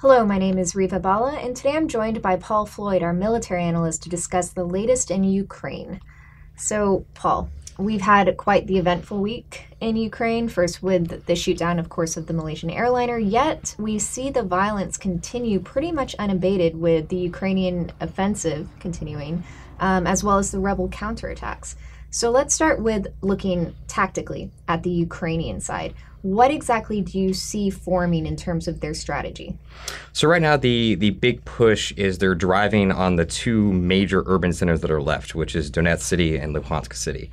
Hello, my name is Reva Bhalla, and today I'm joined by Floyd, our military analyst, to discuss the latest in Ukraine. So, Paul, we've had quite the eventful week in Ukraine, first with the shoot-down, of course, of the Malaysian airliner, yet we see the violence continue pretty much unabated with the Ukrainian offensive continuing, as well as the rebel counterattacks. So let's start with looking tactically at the Ukrainian side. What exactly do you see forming in terms of their strategy? So right now, the big push is they're driving on the two major urban centers that are left, which is Donetsk City and Luhansk City.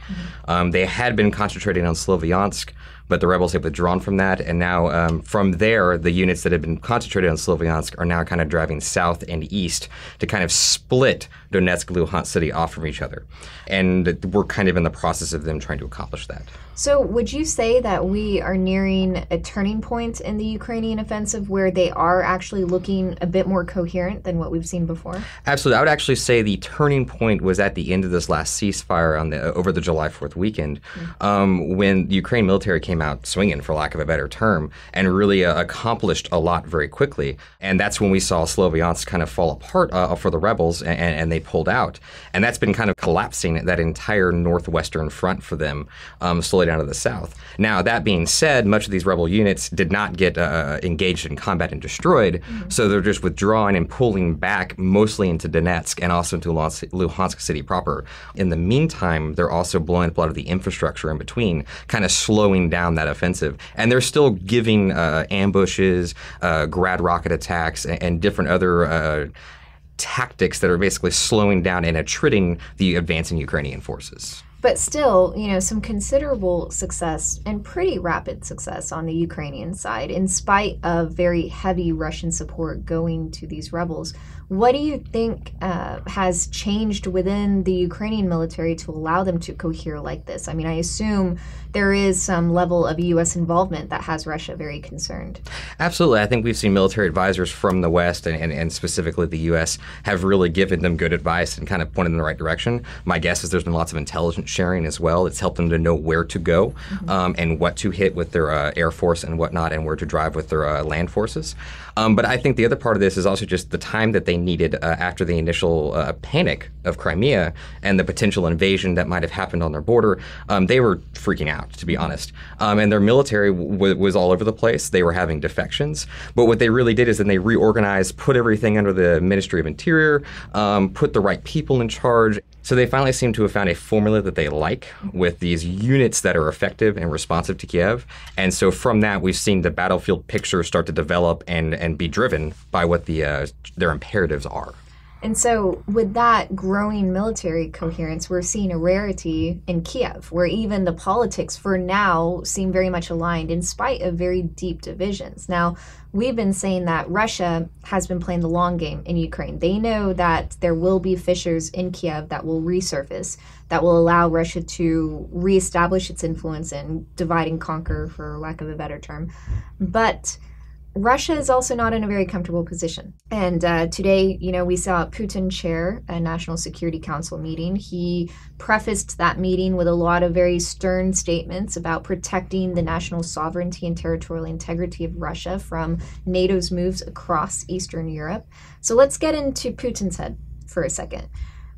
Mm-hmm. They had been concentrating on Sloviansk, but the rebels have withdrawn from that. And now from there, the units that have been concentrated on Sloviansk are now kind of driving south and east to kind of split Donetsk and Luhansk City off from each other. And we're kind of in the process of them trying to accomplish that. So would you say that we are nearing a turning point in the Ukrainian offensive where they are actually looking a bit more coherent than what we've seen before? Absolutely. I would actually say the turning point was at the end of this last ceasefire over the July 4th weekend, when the Ukraine military came out swinging, for lack of a better term, and really accomplished a lot very quickly. And that's when we saw Sloviansk kind of fall apart for the rebels, and they pulled out. And that's been kind of collapsing that entire northwestern front for them, slowly down to the south. Now, that being said, much of these rebel units did not get engaged in combat and destroyed, so they're just withdrawing and pulling back mostly into Donetsk and also into Luhansk City proper. In the meantime, they're also blowing up a lot of the infrastructure in between, kind of slowing down that offensive. And they're still giving ambushes, grad rocket attacks, and different other tactics that are basically slowing down and attriting the advancing Ukrainian forces. But still, some considerable success and pretty rapid success on the Ukrainian side, in spite of very heavy Russian support going to these rebels. What do you think has changed within the Ukrainian military to allow them to cohere like this? I mean, I assume there is some level of U.S. involvement that has Russia very concerned. Absolutely. I think we've seen military advisors from the West and specifically the U.S. have really given them good advice and kind of pointed in the right direction. My guess is there's been lots of intelligence sharing as well. It's helped them to know where to go and what to hit with their Air Force and whatnot, and where to drive with their land forces. But I think the other part of this is also just the time that they needed after the initial panic of Crimea and the potential invasion that might have happened on their border. They were freaking out, to be honest. And their military was all over the place. They were having defections. But what they really did is then they reorganized, put everything under the Ministry of Interior, put the right people in charge. So they finally seem to have found a formula that they like with these units that are effective and responsive to Kiev. And so from that, we've seen the battlefield picture start to develop and be driven by what their imperatives are. And so with that growing military coherence, we're seeing a rarity in Kiev, where even the politics for now seem very much aligned in spite of very deep divisions. Now, we've been saying that Russia has been playing the long game in Ukraine. They know that there will be fissures in Kiev that will resurface, that will allow Russia to reestablish its influence and divide and conquer, for lack of a better term. But Russia is also not in a very comfortable position. And today, we saw Putin chair a National Security Council meeting. He prefaced that meeting with a lot of very stern statements about protecting the national sovereignty and territorial integrity of Russia from NATO's moves across Eastern Europe. So let's get into Putin's head for a second.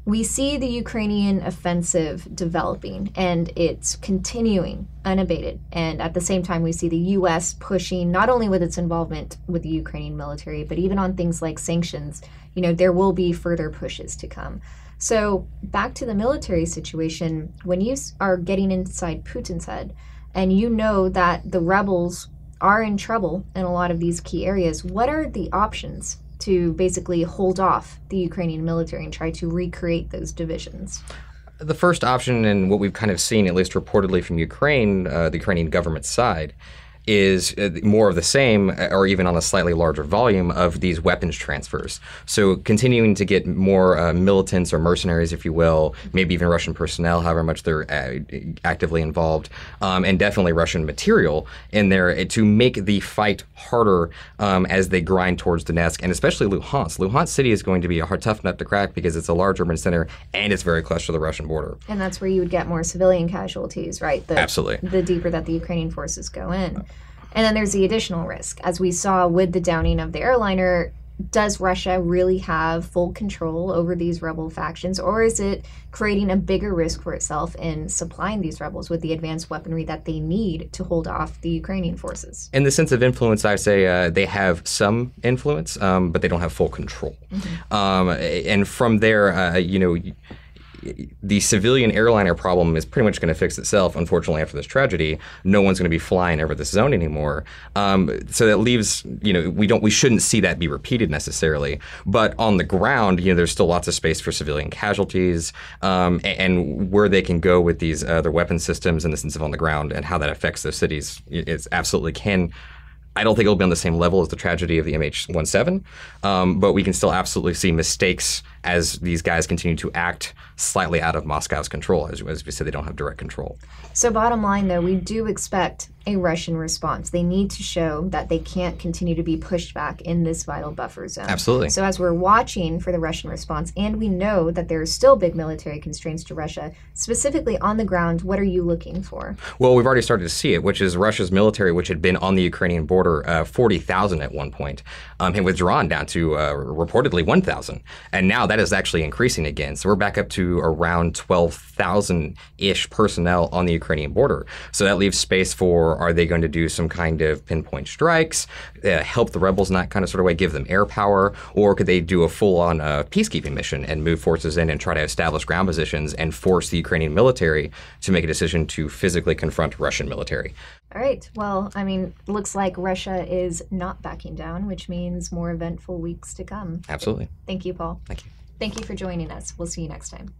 We see the Ukrainian offensive developing, and it's continuing unabated. And at the same time, we see the U.S. pushing, not only with its involvement with the Ukrainian military, but even on things like sanctions. There will be further pushes to come. So back to the military situation, when you are getting inside Putin's head, and you know that the rebels are in trouble in a lot of these key areas, what are the options to basically hold off the Ukrainian military and try to recreate those divisions? The first option, and what we've kind of seen, at least reportedly from Ukraine, the Ukrainian government side, is more of the same, or even on a slightly larger volume, of these weapons transfers. So continuing to get more militants or mercenaries, if you will, maybe even Russian personnel, however much they're actively involved, and definitely Russian material in there to make the fight harder as they grind towards Donetsk, and especially Luhansk. Luhansk City is going to be a tough nut to crack because it's a large urban center and it's very close to the Russian border. And that's where you would get more civilian casualties, right? Absolutely. The deeper that the Ukrainian forces go in. And then there's the additional risk. As we saw with the downing of the airliner, does Russia really have full control over these rebel factions, or is it creating a bigger risk for itself in supplying these rebels with the advanced weaponry that they need to hold off the Ukrainian forces? In the sense of influence, I say they have some influence, but they don't have full control. And from there, the civilian airliner problem is pretty much going to fix itself, unfortunately, after this tragedy. No one's going to be flying over this zone anymore. So that leaves, we shouldn't see that be repeated necessarily. But on the ground, there's still lots of space for civilian casualties, and where they can go with these other weapon systems in the sense of on the ground and how that affects those cities, it absolutely can. I don't think it'll be on the same level as the tragedy of the MH17, but we can still absolutely see mistakes as these guys continue to act slightly out of Moscow's control. As we said, they don't have direct control. So bottom line, though, we do expect a Russian response. They need to show that they can't continue to be pushed back in this vital buffer zone. Absolutely. So as we're watching for the Russian response, and we know that there are still big military constraints to Russia, specifically on the ground, what are you looking for? Well, we've already started to see it, which is Russia's military, which had been on the Ukrainian border 40,000 at one point, had withdrawn down to reportedly 1,000. And now that is actually increasing again. So we're back up to around 12,000-ish personnel on the Ukrainian border. So that leaves space for, are they going to do some kind of pinpoint strikes, help the rebels in that kind of sort of way, give them air power, or could they do a full-on peacekeeping mission and move forces in and try to establish ground positions and force the Ukrainian military to make a decision to physically confront Russian military? All right. Well, looks like Russia is not backing down, which means more eventful weeks to come. Absolutely. Thank you, Paul. Thank you. Thank you for joining us. We'll see you next time.